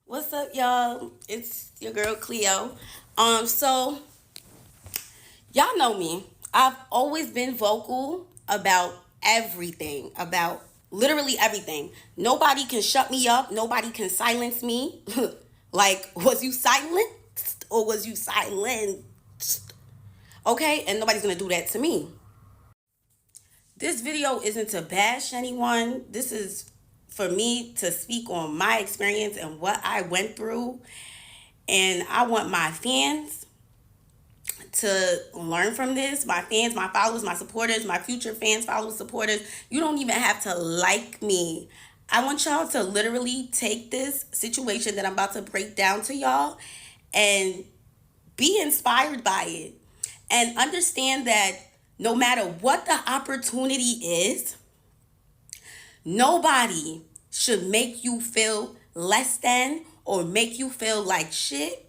What's up, y'all? It's your girl Cleo. So y'all know me. I've always been vocal about everything, about literally everything. Nobody can shut me up. Nobody can silence me. Like, was you silenced or was you silenced? Okay, and nobody's gonna do that to me. This video isn't to bash anyone. This is for me to speak on my experience and what I went through. And I want my fans to learn from this. My fans, my followers, my supporters, my future fans, followers, supporters. You don't even have to like me. I want y'all to literally take this situation that I'm about to break down to y'all and be inspired by it. And understand that no matter what the opportunity is, nobody should make you feel less than or make you feel like shit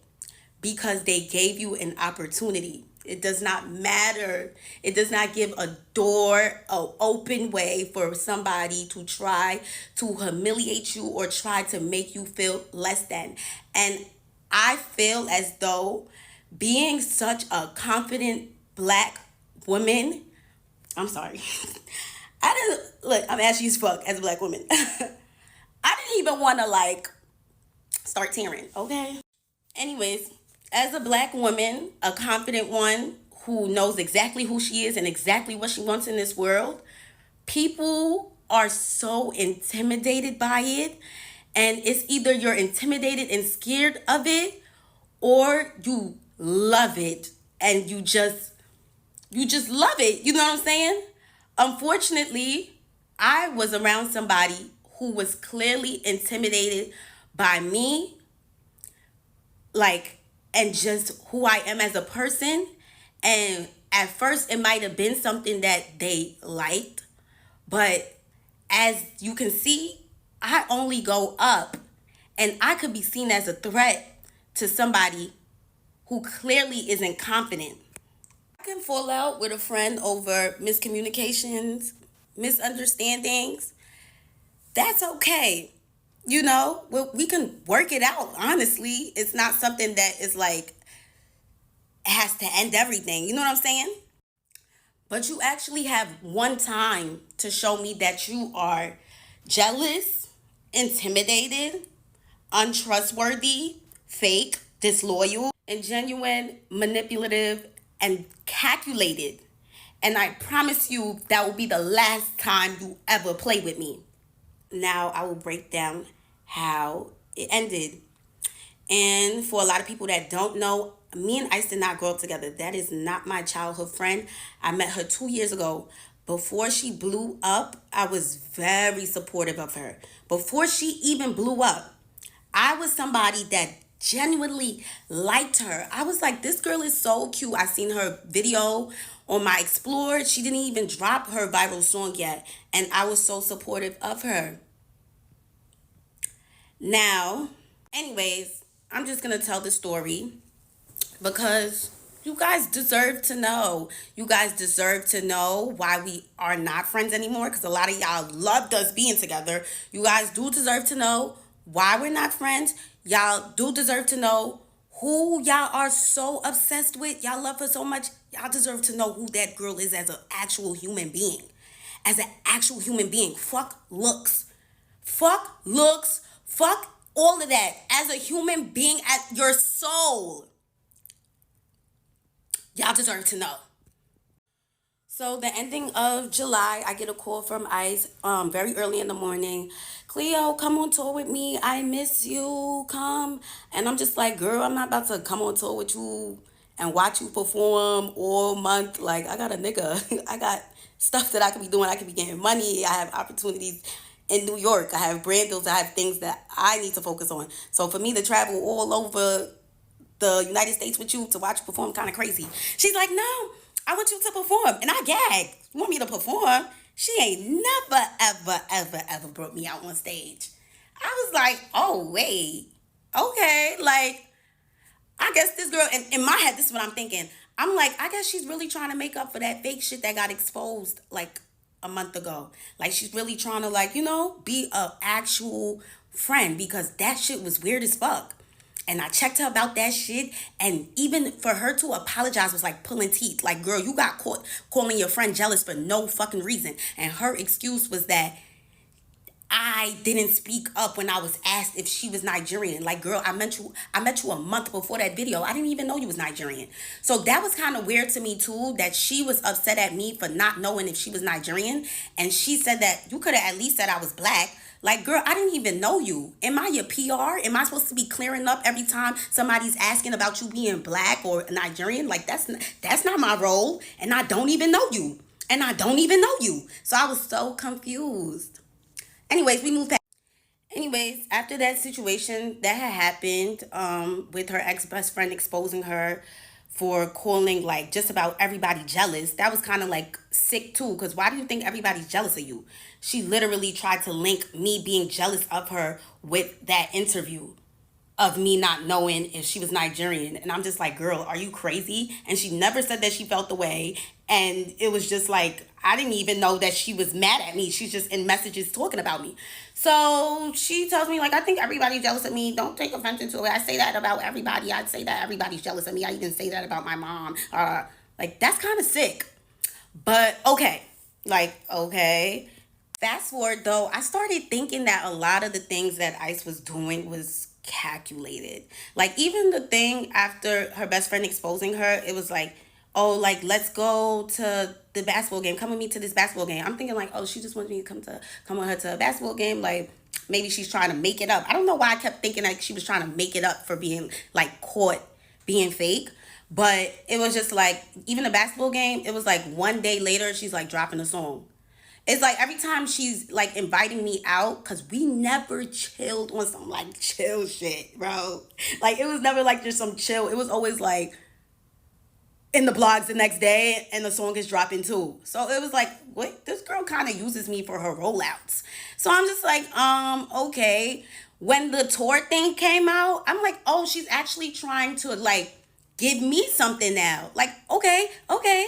because they gave you an opportunity. It does not matter. It does not give a door, an open way for somebody to try to humiliate you or try to make you feel less than. And I feel as though being such a confident black woman, I'm sorry. I didn't look, I'm ashy as fuck as a black woman. I didn't even want to start tearing, okay? Anyways, as a black woman, a confident one who knows exactly who she is and exactly what she wants in this world, people are so intimidated by it. And it's either you're intimidated and scared of it or you love it and you just love it. You know what I'm saying? Unfortunately, I was around somebody who was clearly intimidated by me, and just who I am as a person. And at first, it might have been something that they liked, but as you can see, I only go up, and I could be seen as a threat to somebody who clearly isn't confident. I can fall out with a friend over miscommunications, misunderstandings. That's okay. We can work it out. Honestly, it's not something that is like has to end everything. You know what I'm saying? But you actually have one time to show me that you are jealous, intimidated, untrustworthy, fake, disloyal, and genuine, manipulative, and calculated. And I promise you that will be the last time you ever play with me. Now I will break down how it ended. And for a lot of people that don't know, me and Ice did not grow up together. That is not my childhood friend. I met her 2 years ago. Before she blew up, I was very supportive of her. Before she even blew up, I was somebody that genuinely liked her. I was like, this girl is so cute. I seen her video on my Explore. She didn't even drop her viral song yet. And I was so supportive of her. Now, anyways, I'm just going to tell the story because you guys deserve to know. You guys deserve to know why we are not friends anymore because a lot of y'all loved us being together. You guys do deserve to know why we're not friends. Y'all do deserve to know who y'all are so obsessed with. Y'all love her so much. Y'all deserve to know who that girl is as an actual human being. As an actual human being. Fuck looks. Fuck looks. Fuck all of that. As a human being, at your soul. Y'all deserve to know. So the ending of July, I get a call from Ice very early in the morning. Cleo, come on tour with me. I miss you. Come. And I'm just like, girl, I'm not about to come on tour with you and watch you perform all month. Like, I got a nigga. I got stuff that I could be doing. I could be getting money. I have opportunities in New York. I have brand deals. I have things that I need to focus on. So for me to travel all over the United States with you to watch you perform kind of crazy. She's like, no, I want you to perform. And I gagged. You want me to perform? She ain't never, ever, ever, ever brought me out on stage. I was like, oh, wait. Okay. Like, I guess this girl, in my head, this is what I'm thinking. I'm like, I guess she's really trying to make up for that fake shit that got exposed like a month ago. Like, she's really trying to, be a actual friend because that shit was weird as fuck. And I checked her about that shit. And even for her to apologize was like pulling teeth. Like, girl, you got caught calling your friend jealous for no fucking reason. And her excuse was that I didn't speak up when I was asked if she was Nigerian. Like, girl, I met you a month before that video. I didn't even know you was Nigerian. So that was kind of weird to me too, that she was upset at me for not knowing if she was Nigerian. And she said that you could have at least said I was black. Like, girl, I didn't even know you. Am I your PR? Am I supposed to be clearing up every time somebody's asking about you being black or Nigerian? Like, that's not my role. And I don't even know you. And I don't even know you. So I was so confused. Anyways, we moved past. Anyways, after that situation that had happened, with her ex best friend exposing her for calling like just about everybody jealous, that was kind of like sick too. Because why do you think everybody's jealous of you? She literally tried to link me being jealous of her with that interview of me not knowing if she was Nigerian. And I'm just like, girl, are you crazy? And she never said that she felt the way. And it was just like, I didn't even know that she was mad at me. She's just in messages talking about me. So she tells me, like, I think everybody's jealous of me. Don't take offense to it. I say that about everybody. I'd say that everybody's jealous of me. I even say that about my mom. Like, that's kind of sick. But okay. Like, okay. Fast forward though, I started thinking that a lot of the things that Ice was doing was calculated. Like, even the thing after her best friend exposing her, it was like, oh, like, let's go to the basketball game. Come with me to this basketball game. I'm thinking like, oh, she just wants me to come with her to a basketball game. Like, maybe she's trying to make it up. I don't know why I kept thinking like she was trying to make it up for being like caught being fake. But it was just like, even the basketball game, it was like one day later, she's like dropping a song. It's like every time she's like inviting me out, because we never chilled on some like chill shit, bro. Like, it was never like just some chill. It was always like in the blogs the next day and the song is dropping too. So it was like, wait, this girl kind of uses me for her rollouts. So I'm just like, okay. When the tour thing came out, I'm like, oh, she's actually trying to like give me something now. Like, okay, okay.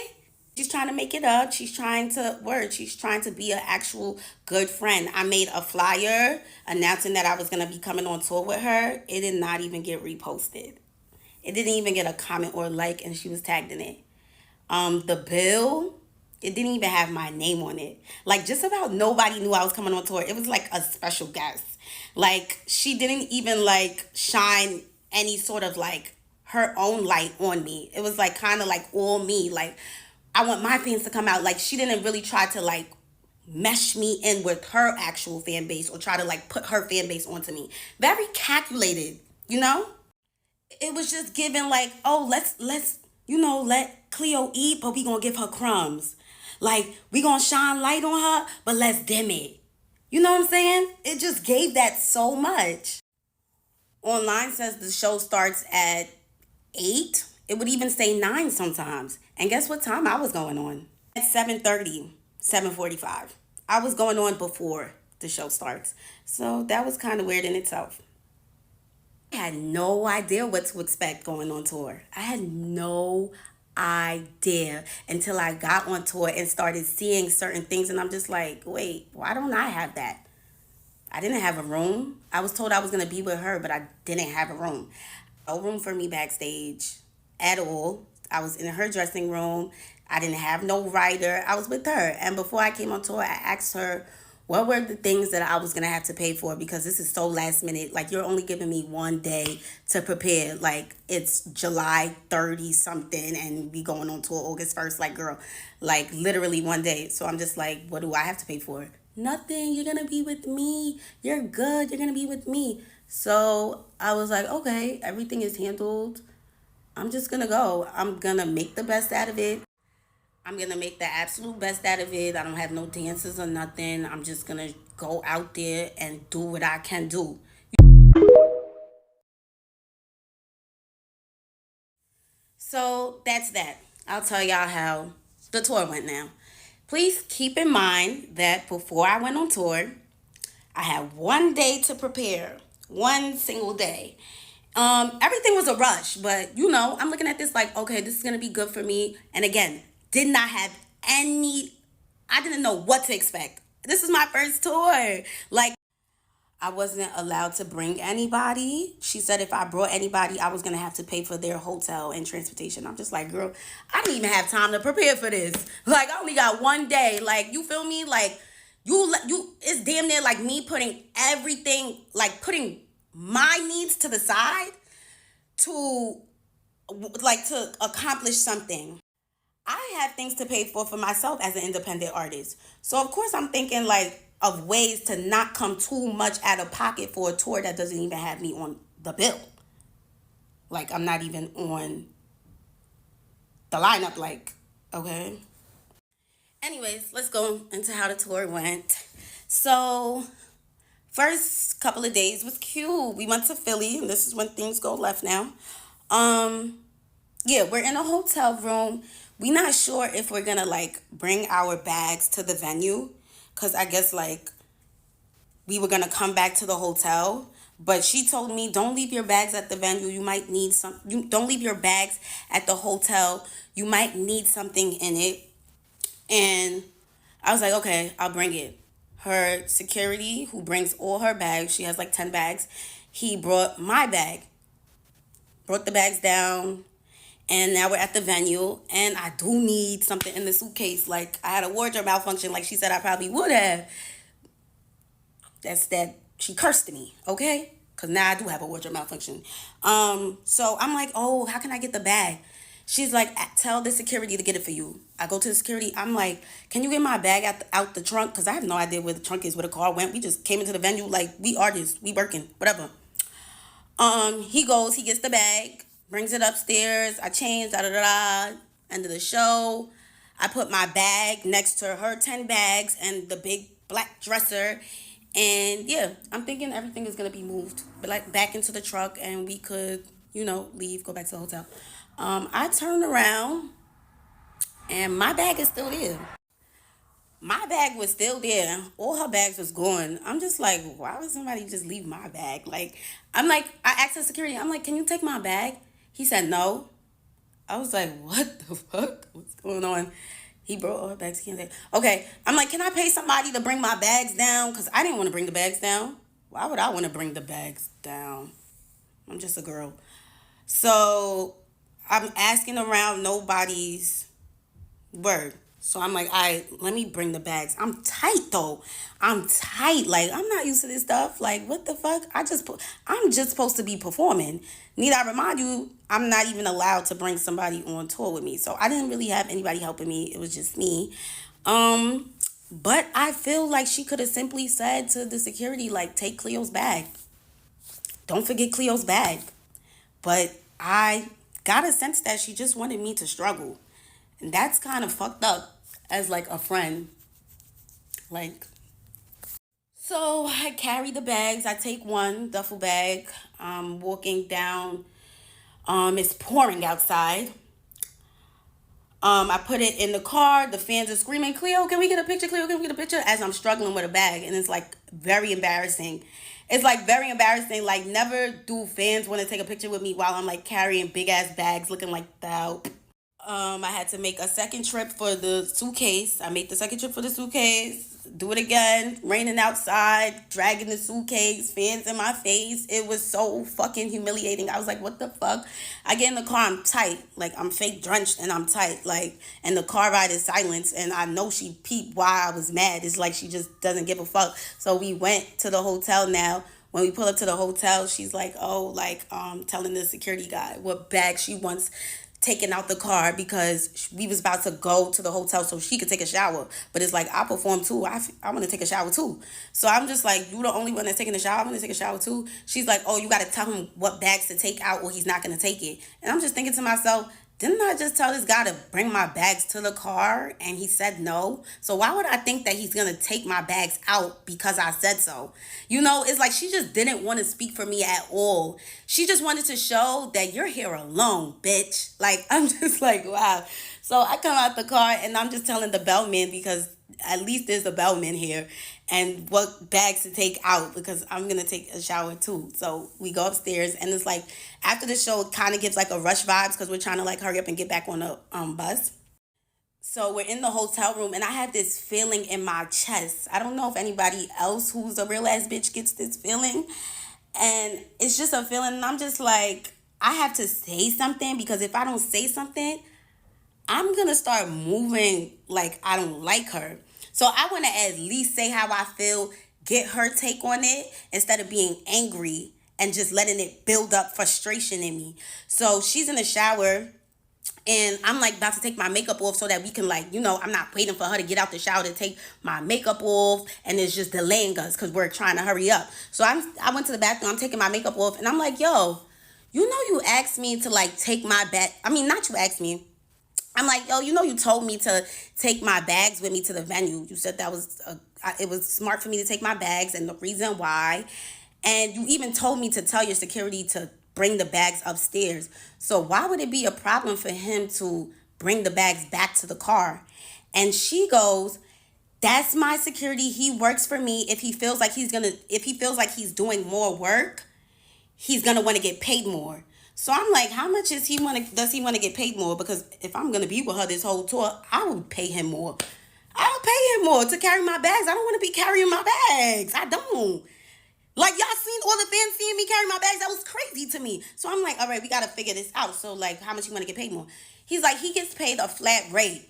She's trying to make it up. She's trying to word. She's trying to be an actual good friend. I made a flyer announcing that I was going to be coming on tour with her. It did not even get reposted. It didn't even get a comment or a like, and she was tagged in it. The bill, it didn't even have my name on it. Like, just about nobody knew I was coming on tour. It was like a special guest. Like, she didn't even like shine any sort of like her own light on me. It was like kind of like all me. Like, I want my fans to come out. Like, she didn't really try to like mesh me in with her actual fan base or try to like put her fan base onto me. Very calculated, you know? It was just given like, oh, let's let Cleo eat, but we gonna give her crumbs. Like, we gonna shine light on her, but let's dim it. You know what I'm saying? It just gave that so much. Online says the show starts at 8. It would even say 9 sometimes. And guess what time I was going on? At 7:30, 7:45. I was going on before the show starts. So that was kind of weird in itself. I had no idea what to expect going on tour. I had no idea until I got on tour and started seeing certain things. And I'm just like, wait, why don't I have that? I didn't have a room. I was told I was going to be with her, but I didn't have a room. No room for me backstage at all. I was in her dressing room. I didn't have no writer. I was with her. And before I came on tour, I asked her what were the things that I was going to have to pay for, because this is so last minute. Like, you're only giving me one day to prepare. Like, it's July 30 something and we going on tour August 1st. Like, girl, like literally one day. So I'm just like, what do I have to pay for? Nothing. You're going to be with me. You're good. You're going to be with me. So I was like, okay, everything is handled. I'm just going to go. I'm going to make the best out of it. I'm going to make the absolute best out of it. I don't have no dances or nothing. I'm just going to go out there and do what I can do. So that's that. I'll tell y'all how the tour went now. Please keep in mind that before I went on tour, I had one day to prepare, one single day. Everything was a rush, but I'm looking at this like, okay, this is gonna be good for me. And again, did not have I didn't know what to expect. This is my first tour. Like, I wasn't allowed to bring anybody. She said if I brought anybody, I was gonna have to pay for their hotel and transportation. I'm just like, girl, I didn't even have time to prepare for this. Like, I only got one day. Like, you feel me? Like, it's damn near like me putting everything, like putting my needs to the side to to accomplish something. I have things to pay for myself as an independent artist. So of course I'm thinking like of ways to not come too much out of pocket for a tour that doesn't even have me on the bill. Like, I'm not even on the lineup, like, okay. Anyways, let's go into how the tour went. So first couple of days was cute. We went to Philly, and this is when things go left now. Um yeah, we're in a hotel room. We not sure if we're gonna like bring our bags to the venue, because I guess like we were gonna come back to the hotel. But she told me, don't leave your bags at the venue. You might need some. You don't leave your bags at the hotel. You might need something in it. And I was like, okay, I'll bring it. Her security, who brings all her bags, she has like 10 bags. He brought my bag, brought the bags down, and now we're at the venue, and I do need something in the suitcase. Like, I had a wardrobe malfunction, like she said I probably would have. That's that she cursed me, okay? Because now I do have a wardrobe malfunction. So I'm like, oh, how can I get the bag? She's like, tell the security to get it for you. I go to the security. I'm like, can you get my bag out the trunk? Because I have no idea where the trunk is, where the car went. We just came into the venue like we artists, we working, whatever. He goes, he gets the bag, brings it upstairs. I change, da da da. End of the show. I put my bag next to her 10 bags and the big black dresser. And yeah, I'm thinking everything is gonna be moved, but like back into the truck, and we could, leave, go back to the hotel. I turned around, and my bag is still there. My bag was still there. All her bags was gone. I'm just like, why would somebody just leave my bag? Like, I'm like, I asked the security, I'm like, can you take my bag? He said no. I was like, what the fuck? What's going on? He brought all her bags. He can't take. Okay, I'm like, can I pay somebody to bring my bags down? Because I didn't want to bring the bags down. Why would I want to bring the bags down? I'm just a girl. So I'm asking around, nobody's word. So I'm like, all right, let me bring the bags. I'm tight though. I'm tight. Like, I'm not used to this stuff. Like, what the fuck? I'm just supposed to be performing. Need I remind you, I'm not even allowed to bring somebody on tour with me. So I didn't really have anybody helping me. It was just me. But I feel like she could have simply said to the security, like, take Cleo's bag. Don't forget Cleo's bag. But I got a sense that she just wanted me to struggle. And that's kind of fucked up as like a friend. Like, so I carry the bags. I take one duffel bag. I'm walking down. It's pouring outside. I put it in the car. The fans are screaming, Cleo, can we get a picture? Cleo, can we get a picture? As I'm struggling with a bag. And it's like very embarrassing. It's like very embarrassing. Like, never do fans want to take a picture with me while I'm like carrying big ass bags looking like that. I had to make a second trip for the suitcase. I made the second trip for the suitcase. Do it again. Raining outside, dragging the suitcase, fans in my face. It was so fucking humiliating. I was like, what the fuck? I get in the car, I'm tight. Like, I'm fake drenched and I'm tight. Like, and the car ride is silence. And I know she peeped why I was mad. It's like she just doesn't give a fuck. So we went to the hotel now. When we pull up to the hotel, she's like, telling the security guy what bag she wants taken out the car, because we was about to go to the hotel so she could take a shower. But it's like, I perform too. I want to take a shower too. So I'm just like, you the only one that's taking a shower? I want to take a shower too. She's like, oh, you got to tell him what bags to take out or he's not going to take it. And I'm just thinking to myself, didn't I just tell this guy to bring my bags to the car and he said no? So why would I think that he's going to take my bags out because I said so? It's like she just didn't want to speak for me at all. She just wanted to show that you're here alone, bitch. Like, I'm just like, wow. So I come out the car and I'm just telling the bellman, because at least there's a bellman here, and what bags to take out, because I'm going to take a shower too. So we go upstairs, and it's like after the show, it kind of gives like a rush vibes because we're trying to like hurry up and get back on the bus. So we're in the hotel room, and I have this feeling in my chest. I don't know if anybody else who's a real ass bitch gets this feeling. And it's just a feeling, and I'm just like, I have to say something, because if I don't say something, I'm gonna start moving like I don't like her. So I wanna at least say how I feel, get her take on it, instead of being angry and just letting it build up frustration in me. So she's in the shower, and I'm like about to take my makeup off so that we can, like, I'm not waiting for her to get out the shower to take my makeup off, and it's just delaying us because we're trying to hurry up. So I went to the bathroom, I'm taking my makeup off, and I'm like, yo, you asked me to, like, take my bag. I mean, not you asked me. I'm like, yo, you told me to take my bags with me to the venue. You said that it was smart for me to take my bags, and the reason why. And you even told me to tell your security to bring the bags upstairs. So why would it be a problem for him to bring the bags back to the car? And she goes, that's my security. He works for me. If he feels like he's doing more work, he's gonna want to get paid more. So I'm like, how much does he want to get paid more? Because if I'm gonna be with her this whole tour, I would pay him more. I'll pay him more to carry my bags. I don't want to be carrying my bags. I don't. Like, y'all seen all the fans seeing me carry my bags? That was crazy to me. So I'm like, all right, we gotta figure this out. So, like, how much you want to get paid more? He's like, he gets paid a flat rate.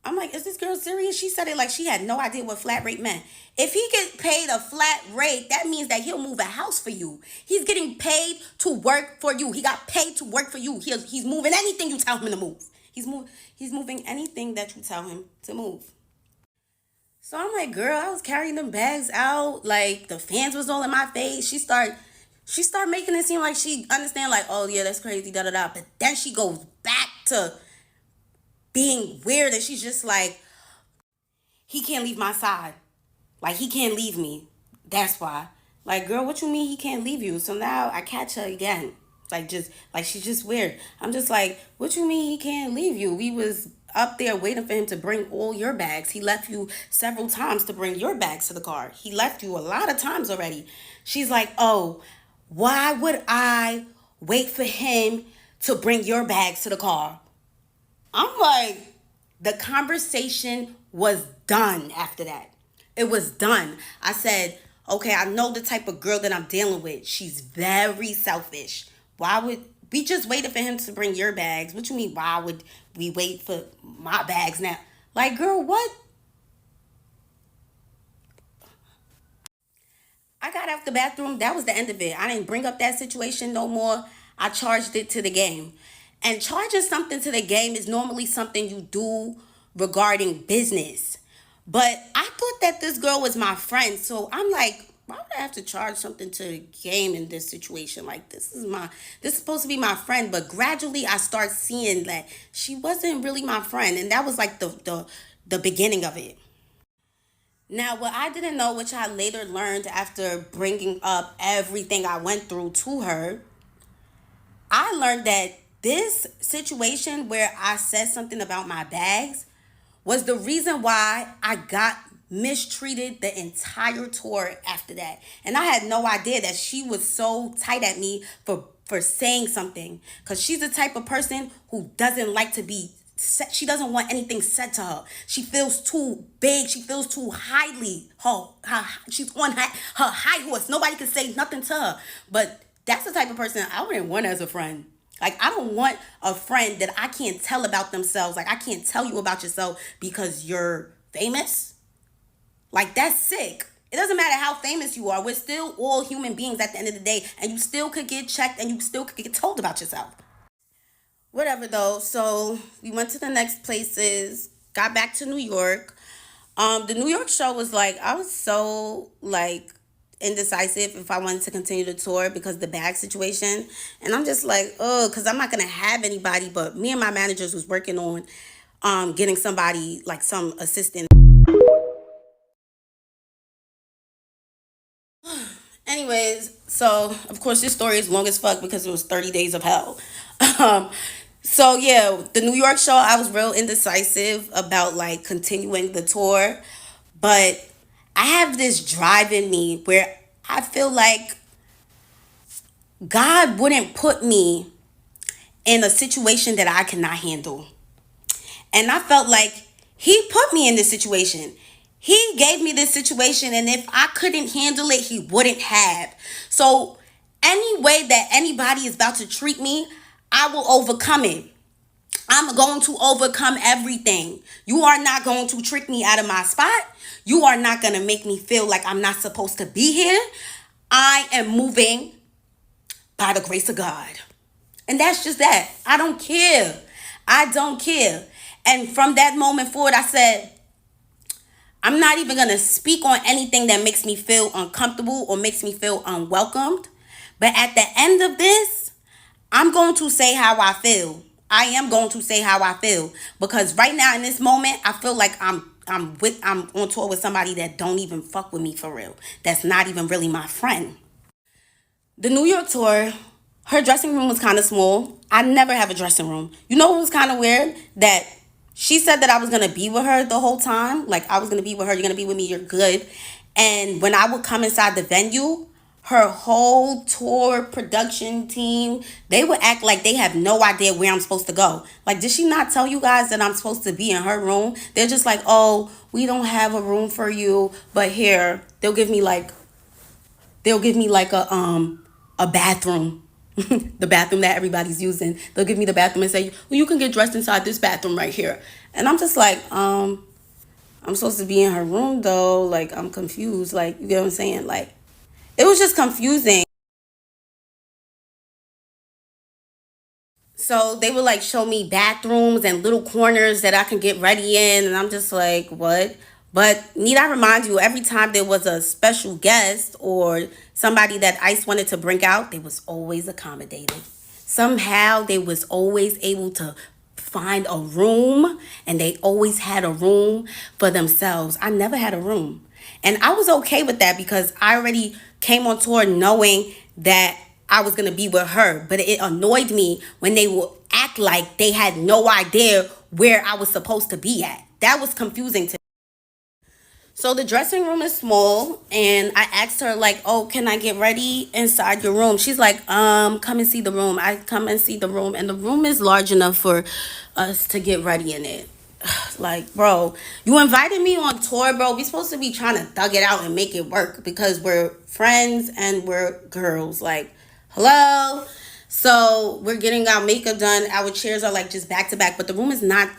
I'm like, is this girl serious? She said it like she had no idea what flat rate meant. If he gets paid a flat rate, that means that he'll move a house for you. He's getting paid to work for you. He got paid to work for you. He's moving anything you tell him to move. He's moving anything that you tell him to move. So I'm like, girl, I was carrying them bags out. Like, the fans was all in my face. She started making it seem like she understand, like, oh yeah, that's crazy, da da da. But then she goes back to being weird, and she's just like, he can't leave my side. Like, he can't leave me. That's why. Like, girl, what you mean he can't leave you? So now I catch her again. Like, she's just weird. I'm just like, what you mean he can't leave you? We was up there waiting for him to bring all your bags. He left you several times to bring your bags to the car. He left you a lot of times already. She's like, oh, why would I wait for him to bring your bags to the car? I'm like, the conversation was done after that. It was done. I said, okay, I know the type of girl that I'm dealing with. She's very selfish. Why would we just waited for him to bring your bags? What you mean, why would we wait for my bags now? Like, girl, what? I got out the bathroom. That was the end of it. I didn't bring up that situation no more. I charged it to the game. And charging something to the game is normally something you do regarding business. But I thought that this girl was my friend. So I'm like, why would I have to charge something to the game in this situation? Like, this is supposed to be my friend. But gradually I start seeing that she wasn't really my friend. And that was like the beginning of it. Now, what I didn't know, which I later learned after bringing up everything I went through to her, I learned that this situation where I said something about my bags was the reason why I got mistreated the entire tour after that. And I had no idea that she was so tight at me for saying something, because she's the type of person who doesn't like to be said. She doesn't want anything said to her. She feels too big. She feels too highly. She's on her high horse. Nobody can say nothing to her. But that's the type of person I wouldn't want as a friend. Like, I don't want a friend that I can't tell about themselves. Like, I can't tell you about yourself because you're famous. Like, that's sick. It doesn't matter how famous you are. We're still all human beings at the end of the day. And you still could get checked, and you still could get told about yourself. Whatever, though. So we went to the next places, got back to New York. The New York show was like, I was so, like, indecisive if I wanted to continue the tour because the bag situation. And I'm just like, oh, because I'm not going to have anybody. But me and my managers was working on getting somebody, like some assistant. Anyways, so of course this story is long as fuck because it was 30 days of hell. Um, so yeah, the New York show, I was real indecisive about, like, continuing the tour, but I have this drive in me where I feel like God wouldn't put me in a situation that I cannot handle. And I felt like he put me in this situation. He gave me this situation, and if I couldn't handle it, he wouldn't have. So, any way that anybody is about to treat me, I will overcome it. I'm going to overcome everything. You are not going to trick me out of my spot. You are not going to make me feel like I'm not supposed to be here. I am moving by the grace of God. And that's just that. I don't care. I don't care. And from that moment forward, I said, I'm not even going to speak on anything that makes me feel uncomfortable or makes me feel unwelcomed. But at the end of this, I'm going to say how I feel. I am going to say how I feel, because right now in this moment, I feel like I'm on tour with somebody that don't even fuck with me for real. That's not even really my friend. The New York tour, her dressing room was kind of small. I never have a dressing room. You know what was kind of weird? That she said that I was going to be with her the whole time. Like, I was going to be with her. You're going to be with me. You're good. And when I would come inside the venue, her whole tour production team, they would act like they have no idea where I'm supposed to go. Like, did she not tell you guys that I'm supposed to be in her room? They're just like, oh, we don't have a room for you, but here, they'll give me like a bathroom. The bathroom that everybody's using. They'll give me the bathroom and say, well, you can get dressed inside this bathroom right here. And I'm just like, I'm supposed to be in her room though. Like, I'm confused. Like, you get what I'm saying? Like, it was just confusing. So they would like show me bathrooms and little corners that I can get ready in. And I'm just like, what? But need I remind you, every time there was a special guest or somebody that ICE wanted to bring out, they was always accommodated. Somehow they was always able to find a room, and they always had a room for themselves. I never had a room. And I was okay with that because I already came on tour knowing that I was going to be with her. But it annoyed me when they would act like they had no idea where I was supposed to be at. That was confusing to me. So the dressing room is small, and I asked her like, oh, can I get ready inside your room? She's like, come and see the room. I come and see the room, and the room is large enough for us to get ready in it. Like, bro, you invited me on tour, bro. We supposed to be trying to thug it out and make it work because we're friends and we're girls. Like, hello? So we're getting our makeup done. Our chairs are like just back to back, but the room is not,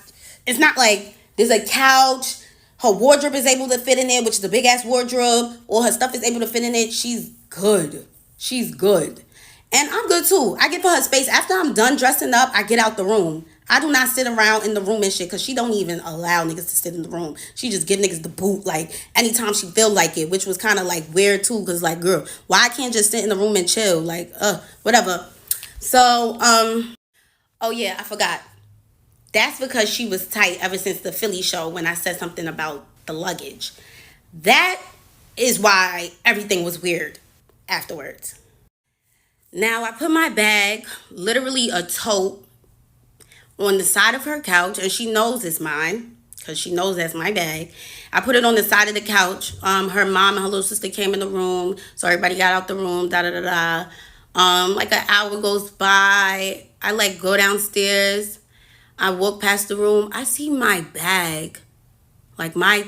it's not like there's a couch. Her wardrobe is able to fit in there, which is a big ass wardrobe. All her stuff is able to fit in it. She's good. She's good. And I'm good too. I give her space. After I'm done dressing up, I get out the room. I do not sit around in the room and shit because she don't even allow niggas to sit in the room. She just give niggas the boot like anytime she feel like it, which was kind of like weird too because like, girl, why I can't just sit in the room and chill? Like, whatever. So, oh yeah, I forgot. That's because she was tight ever since the Philly show when I said something about the luggage. That is why everything was weird afterwards. Now, I put my bag, literally a tote, on the side of her couch, and she knows it's mine because she knows that's my bag. I put it on the side of the couch. Her mom and her little sister came in the room, so everybody got out the room, da-da-da-da. Like an hour goes by. I like go downstairs. I walk past the room. I see my bag, like my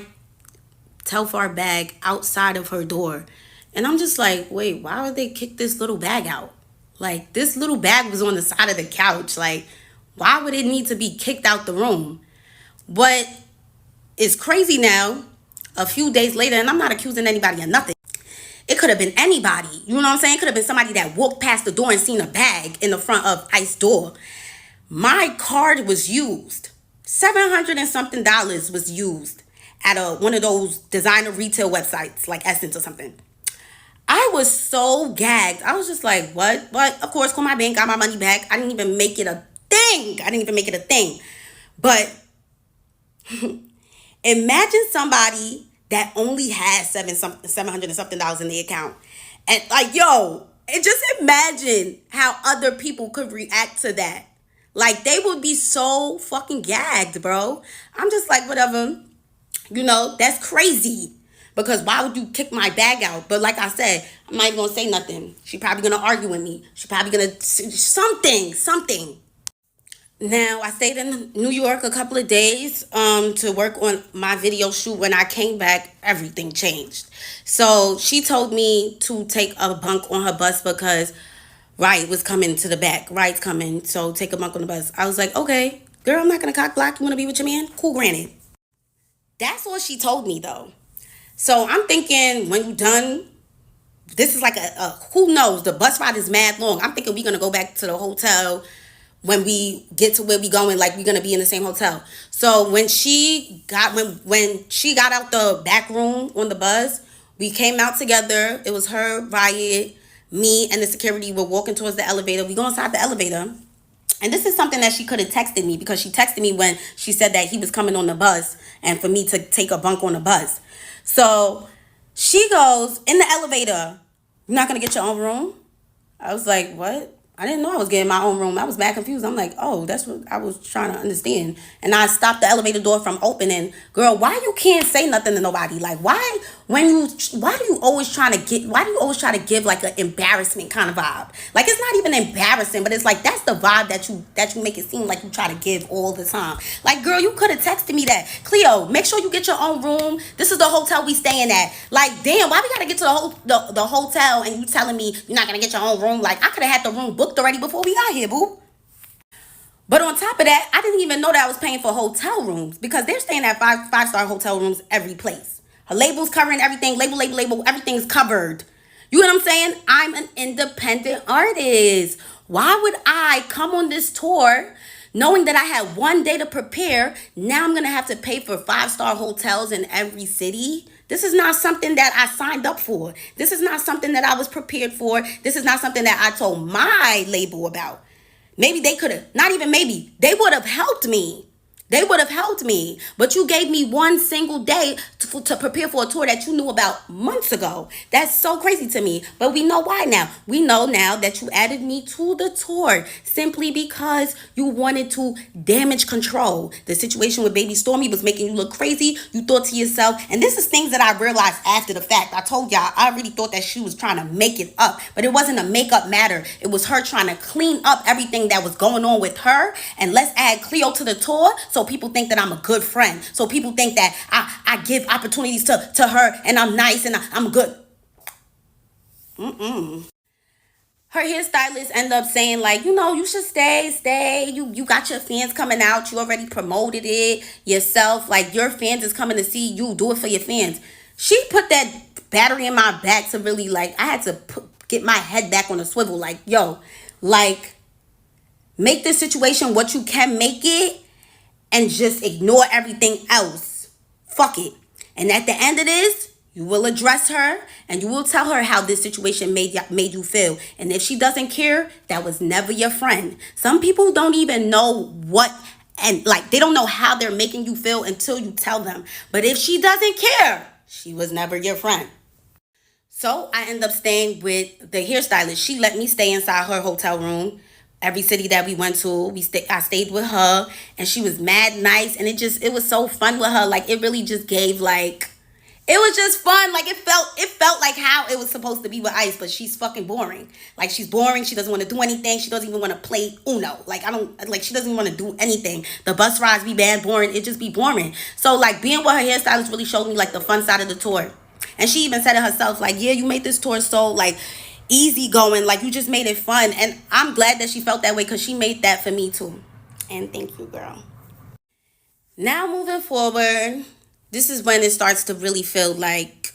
Telfar bag outside of her door. And I'm just like, wait, why would they kick this little bag out? Like, this little bag was on the side of the couch. Like, why would it need to be kicked out the room? But it's crazy now, a few days later, and I'm not accusing anybody of nothing. It could have been anybody. You know what I'm saying? It could have been somebody that walked past the door and seen a bag in the front of Ice's door. My card was used. $700 and something was used at one of those designer retail websites like Essence or something. I was so gagged. I was just like, what? But of course, called my bank, got my money back. I didn't even make it a thing. But imagine somebody that only has $700 and something in the account. And like, yo, and just imagine how other people could react to that. Like, they would be so fucking gagged, bro. I'm just like, whatever. You know, that's crazy. Because why would you kick my bag out? But like I said, I'm not even going to say nothing. She probably going to argue with me. She probably going to something. Now, I stayed in New York a couple of days to work on my video shoot. When I came back, everything changed. So she told me to take a bunk on her bus because Riot was coming to the back. Riot's coming, so take a bunk on the bus. I was like, okay, girl, I'm not gonna cock block. You wanna be with your man? Cool, granted. That's what she told me though. So I'm thinking when you done, this is like a who knows, the bus ride is mad long. I'm thinking we're gonna go back to the hotel when we get to where we going, like we're gonna be in the same hotel. So when she got out the back room on the bus, we came out together. It was her, Riot, me, and the security were walking towards the elevator. We go inside the elevator. And this is something that she could have texted me, because she texted me when she said that he was coming on the bus and for me to take a bunk on the bus. So she goes, in the elevator, you're not going to get your own room? I was like, what? I didn't know I was getting my own room. I was mad confused. I'm like, oh, that's what I was trying to understand. And I stopped the elevator door from opening. Girl, why you can't say nothing to nobody? Like, why do you always try to give like an embarrassment kind of vibe? Like, it's not even embarrassing, but it's like, that's the vibe that you make it seem like you try to give all the time. Like, girl, you could have texted me that. Cleo, make sure you get your own room. This is the hotel we staying at. Like, damn, why we gotta get to the hotel and you telling me you're not gonna get your own room? Like, I could have had the room booked already before we got here, boo. But on top of that, I didn't even know that I was paying for hotel rooms, because they're staying at five-star hotel rooms every place. Her label's covering everything. Label. Everything's covered. You know what I'm saying? I'm an independent artist. Why would I come on this tour knowing that I had one day to prepare? Now I'm going to have to pay for five-star hotels in every city. This is not something that I signed up for. This is not something that I was prepared for. This is not something that I told my label about. Maybe they could have, not even maybe, they would have helped me. They would have helped me. But you gave me one single day to prepare for a tour that you knew about months ago. That's so crazy to me. But we know why now. We know now that you added me to the tour simply because you wanted to damage control. The situation with Baby Stormy was making you look crazy. You thought to yourself, and this is things that I realized after the fact. I told y'all, I really thought that she was trying to make it up. But it wasn't a makeup matter. It was her trying to clean up everything that was going on with her. And let's add Cleo to the tour so people think that I'm a good friend. So people think that I give opportunities to her and I'm nice and I'm good. Her hairstylist ended up saying, like, you should stay. You got your fans coming out. You already promoted it yourself. Like, your fans is coming to see you. Do it for your fans. She put that battery in my back to really, like, I had to get my head back on the swivel. Like, yo, like, make this situation what you can make it and just ignore everything else. Fuck it. And at the end of this, you will address her and you will tell her how this situation made you feel. And if she doesn't care, that was never your friend. Some people don't even know what, and like, they don't know how they're making you feel until you tell them. But if she doesn't care, she was never your friend. So I ended up staying with the hairstylist. She let me stay inside her hotel room. Every city that we went to, I stayed with her, and she was mad nice, and it was so fun with her. Like, it really just gave, like, it was just fun. Like, it felt like how it was supposed to be with Ice, but she's fucking boring. Like, she's boring. She doesn't want to do anything. She doesn't even want to play Uno. Like, she doesn't even want to do anything. The bus rides be bad, boring. It just be boring. So, like, being with her hairstylist really showed me, like, the fun side of the tour. And she even said it herself, like, yeah, you made this tour so, like, easy going, like, you just made it fun. And I'm glad that she felt that way, because she made that for me too. And thank you, girl. Now moving forward, this is when it starts to really feel like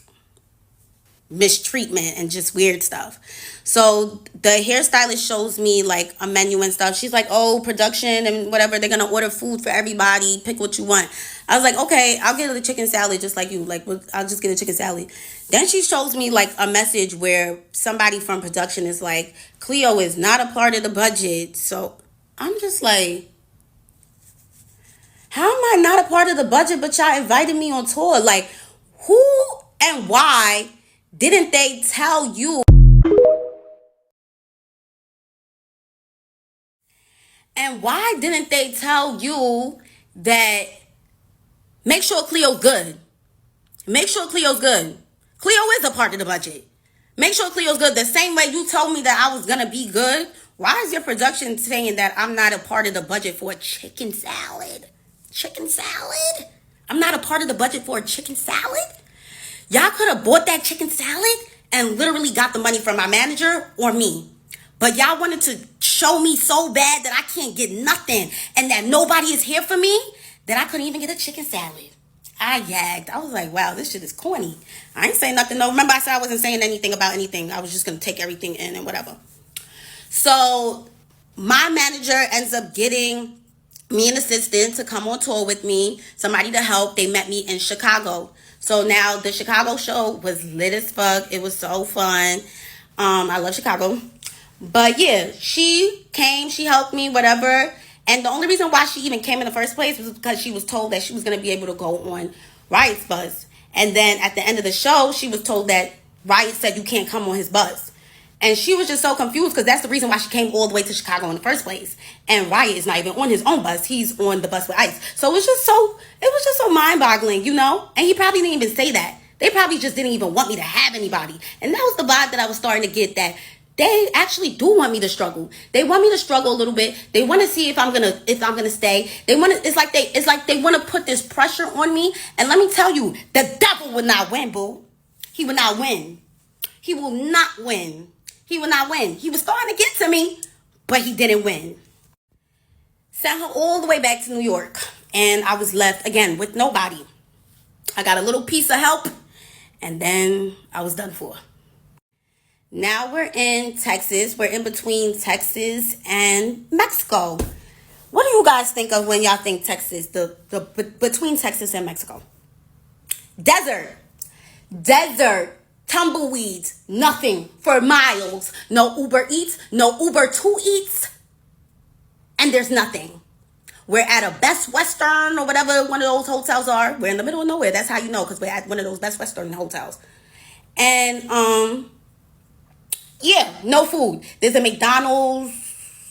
mistreatment and just weird stuff. So the hairstylist shows me like a menu and stuff. She's like, oh, production and whatever, they're gonna order food for everybody, pick what you want. I was like, okay, I'll get a chicken salad just like you. Like, I'll just get a chicken salad. Then she shows me like a message where somebody from production is like, Cleo is not a part of the budget. So I'm just like, how am I not a part of the budget, but y'all invited me on tour? Like, who and why didn't they tell you? And why didn't they tell you that make sure Cleo's good? Make sure Cleo's good. Cleo is a part of the budget. Make sure Cleo's good. The same way you told me that I was going to be good Why is your production saying that I'm not a part of the budget for a chicken salad? Chicken salad? I'm not a part of the budget for a chicken salad? Y'all could have bought that chicken salad and literally got the money from my manager or me. But y'all wanted to show me so bad that I can't get nothing and that nobody is here for me that I couldn't even get a chicken salad. I gagged. I was like, wow, this shit is corny. I ain't saying nothing though. Remember I said I wasn't saying anything about anything. I was just going to take everything in and whatever. So my manager ends up getting me an assistant to come on tour with me, somebody to help. They met me in Chicago. So now the Chicago show was lit as fuck. It was so fun. I love Chicago. But yeah, she came, she helped me, whatever. And the only reason why she even came in the first place was because she was told that she was going to be able to go on Riot's bus. And then at the end of the show, she was told that Riot said you can't come on his bus. And she was just so confused because that's the reason why she came all the way to Chicago in the first place. And Riot is not even on his own bus. He's on the bus with Ice. So it was just so mind-boggling, you know? And he probably didn't even say that. They probably just didn't even want me to have anybody. And that was the vibe that I was starting to get, that they actually do want me to struggle. They want me to struggle a little bit. They want to see if I'm gonna stay. It's like they want to put this pressure on me. And let me tell you, the devil will not win, boo. He will not win. He will not win. He will not win. He was starting to get to me, but he didn't win. Sent her all the way back to New York. And I was left again with nobody. I got a little piece of help. And then I was done for. Now we're in Texas. We're in between Texas and Mexico. What do you guys think of when y'all think Texas? Between Texas and Mexico. Desert. Tumbleweeds, nothing for miles. No Uber Eats, no Uber 2 Eats, and there's nothing. We're at a Best Western or whatever one of those hotels are. We're in the middle of nowhere. That's how you know, because we're at one of those Best Western hotels. And yeah, no food. There's a McDonald's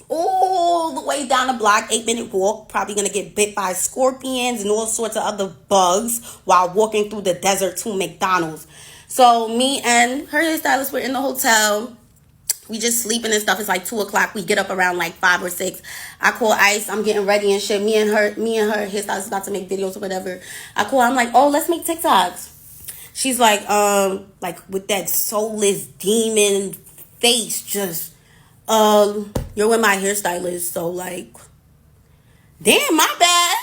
all the way down the block, 8-minute walk. Probably gonna get bit by scorpions and all sorts of other bugs while walking through the desert to McDonald's. So me and her hairstylist were in the hotel. We just sleeping and stuff. It's like 2 o'clock. We get up around like 5 or 6. I call Ice. I'm getting ready and shit. Me and her hairstylist about to make videos or whatever. I call. I'm like, oh, let's make TikToks. She's like with that soulless demon face, just you're with my hairstylist. So like, damn, my bad.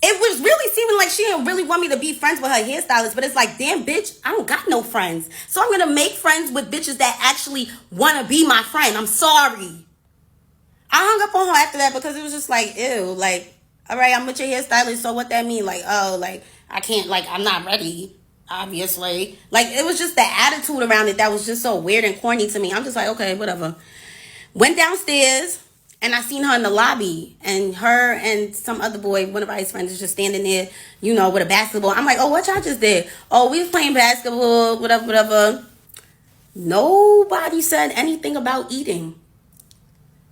It was really seeming like she didn't really want me to be friends with her hairstylist, but it's like, damn, bitch, I don't got no friends. So I'm going to make friends with bitches that actually want to be my friend. I'm sorry. I hung up on her after that because it was just like, ew, like, all right, I'm with your hairstylist, so what that mean? Like, oh, like, I can't, like, I'm not ready, obviously. Like, it was just the attitude around it that was just so weird and corny to me. I'm just like, okay, whatever. Went downstairs. And I seen her in the lobby, and her and some other boy, one of Ice's friends, is just standing there, you know, with a basketball. I'm like, oh, what y'all just did? Oh, we was playing basketball, whatever. Nobody said anything about eating.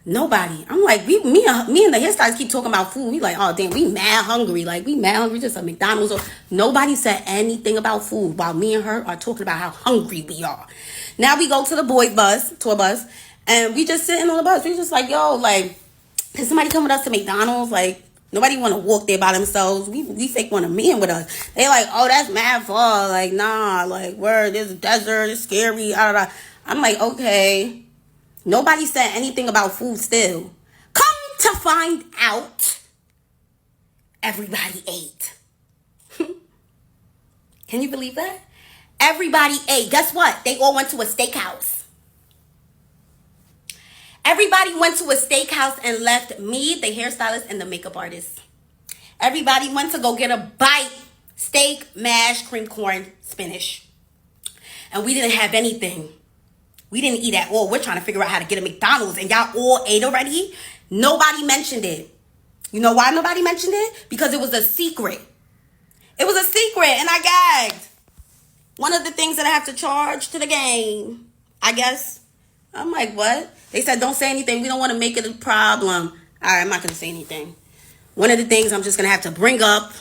Nobody. I'm like, me and the hairstylist keep talking about food. We like, oh, damn, we mad hungry. Like, we mad hungry, just a McDonald's. Or nobody said anything about food while me and her are talking about how hungry we are. Now we go to the boys' bus, tour bus. And we just sitting on the bus. We just like, yo, like, can somebody come with us to McDonald's? Like, nobody want to walk there by themselves. We fake want a man with us. They like, oh, that's mad far. Like, nah, like, word, there's a desert, it's scary. I'm like, okay. Nobody said anything about food still. Come to find out, everybody ate. Can you believe that? Everybody ate. Guess what? They all went to a steakhouse. Everybody went to a steakhouse and left me, the hairstylist, and the makeup artist. Everybody went to go get a bite. Steak, mash, cream corn, spinach. And we didn't have anything. We didn't eat at all. We're trying to figure out how to get a McDonald's. And y'all all ate already? Nobody mentioned it. You know why nobody mentioned it? Because it was a secret. It was a secret, and I gagged. One of the things that I have to charge to the game, I guess. I'm like, what? They said, don't say anything. We don't want to make it a problem. All right, I'm not going to say anything. One of the things I'm just going to have to bring up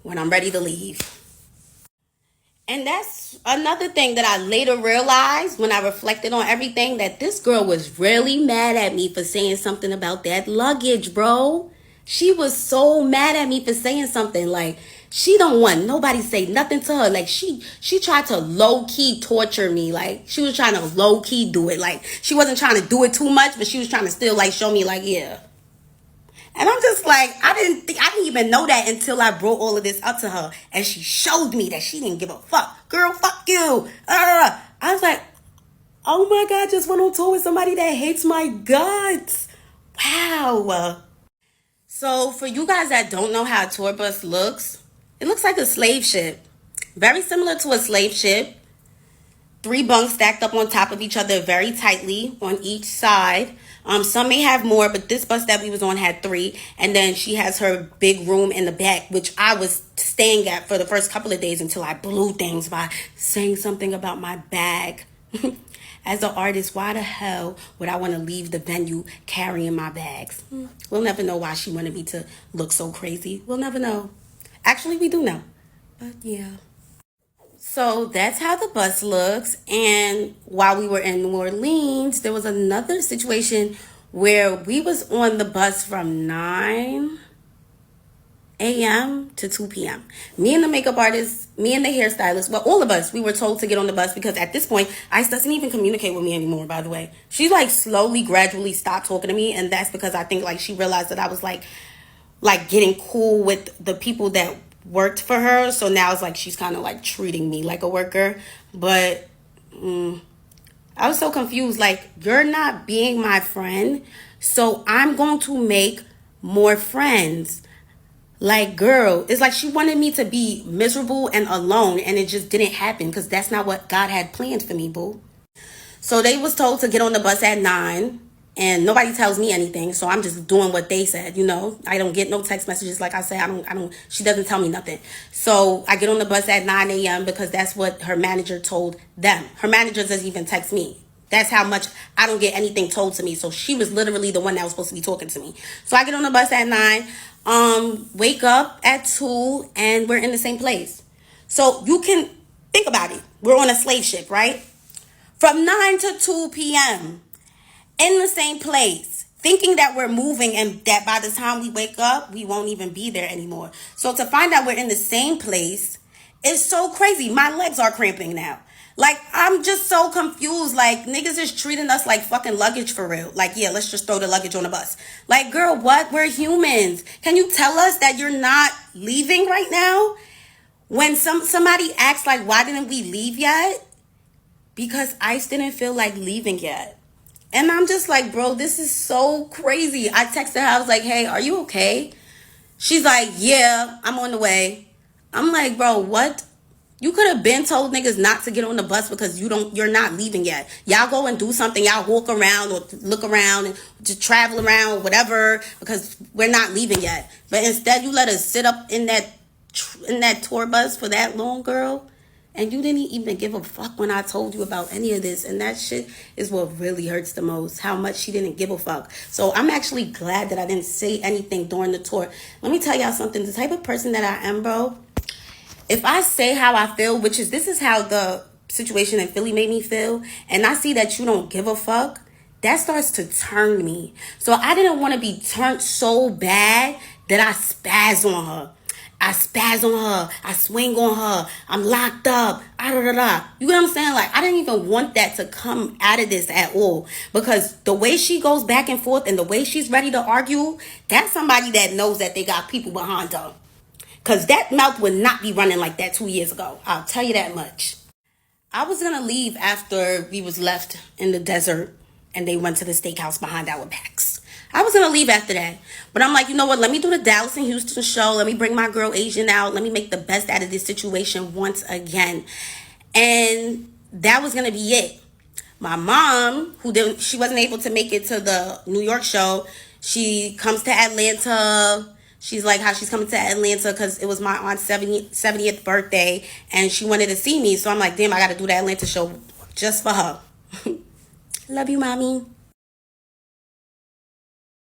when I'm ready to leave. And that's another thing that I later realized when I reflected on everything, that this girl was really mad at me for saying something about that luggage, bro. She was so mad at me for saying something. Like, she don't want nobody say nothing to her. Like, she tried to low key torture me. Like, she was trying to low key do it. Like, she wasn't trying to do it too much, but she was trying to still like show me like, yeah. And I'm just like, I didn't even know that until I brought all of this up to her, and she showed me that she didn't give a fuck. Girl, fuck you. I was like, oh my god, just went on tour with somebody that hates my guts. Wow. So for you guys that don't know how a tour bus looks, it looks like a slave ship. Very similar to a slave ship. 3 bunks stacked up on top of each other very tightly on each side. Some may have more, but this bus that we was on had 3. And then she has her big room in the back, which I was staying at for the first couple of days until I blew things by saying something about my bag. As an artist, why the hell would I want to leave the venue carrying my bags? We'll never know why she wanted me to look so crazy. We'll never know. Actually, we do know. But yeah. So that's how the bus looks. And while we were in New Orleans, there was another situation where we was on the bus from 9 a.m. to 2 p.m. Me and the makeup artist, me and the hairstylist, well, all of us, we were told to get on the bus because at this point, Ice doesn't even communicate with me anymore, by the way. She like slowly, gradually stopped talking to me. And that's because I think like she realized that I was like getting cool with the people that worked for her. So now it's like she's kind of like treating me like a worker. But I was so confused. Like, you're not being my friend, so I'm going to make more friends. Like, girl, it's like she wanted me to be miserable and alone, and it just didn't happen because that's not what God had planned for me, boo. So they was told to get on the bus at 9, and nobody tells me anything, so I'm just doing what they said, you know. I don't get no text messages. Like I said, I don't she doesn't tell me nothing. So I get on the bus at 9 a.m. because that's what her manager told them. Her manager doesn't even text me. That's how much I don't get anything told to me. So she was literally the one that was supposed to be talking to me. So I get on the bus at 9, wake up at 2, and we're in the same place. So you can think about it. We're on a slave ship, right? From 9 to 2 p.m. in the same place, thinking that we're moving and that by the time we wake up, we won't even be there anymore. So to find out we're in the same place is so crazy. My legs are cramping now. Like, I'm just so confused. Like, niggas is treating us like fucking luggage for real. Like, yeah, let's just throw the luggage on the bus. Like, girl, what? We're humans. Can you tell us that you're not leaving right now? When somebody asks, like, why didn't we leave yet? Because Ice didn't feel like leaving yet. And I'm just like, bro, this is so crazy. I texted her. I was like, hey, are you okay? She's like, yeah, I'm on the way. I'm like, bro, what? You could have been told niggas not to get on the bus because you're not leaving yet. Y'all go and do something. Y'all walk around or look around and just travel around or whatever because we're not leaving yet. But instead, you let us sit up in that tour bus for that long, girl. And you didn't even give a fuck when I told you about any of this. And that shit is what really hurts the most. How much she didn't give a fuck. So I'm actually glad that I didn't say anything during the tour. Let me tell y'all something. The type of person that I am, bro. If I say how I feel, this is how the situation in Philly made me feel. And I see that you don't give a fuck. That starts to turn me. So I didn't want to be turned so bad that I spaz on her. I spaz on her. I swing on her. I'm locked up. You know what I'm saying? Like, I didn't even want that to come out of this at all. Because the way she goes back and forth and the way she's ready to argue, that's somebody that knows that they got people behind her. Because that mouth would not be running like that 2 years ago. I'll tell you that much. I was going to leave after we was left in the desert and they went to the steakhouse behind our backs. I was going to leave after that. But I'm like, you know what? Let me do the Dallas and Houston show. Let me bring my girl Asian out. Let me make the best out of this situation once again. And that was going to be it. My mom, she wasn't able to make it to the New York show. She comes to Atlanta. She's like how she's coming to Atlanta because it was my aunt's 70th birthday. And she wanted to see me. So I'm like, damn, I got to do the Atlanta show just for her. Love you, mommy.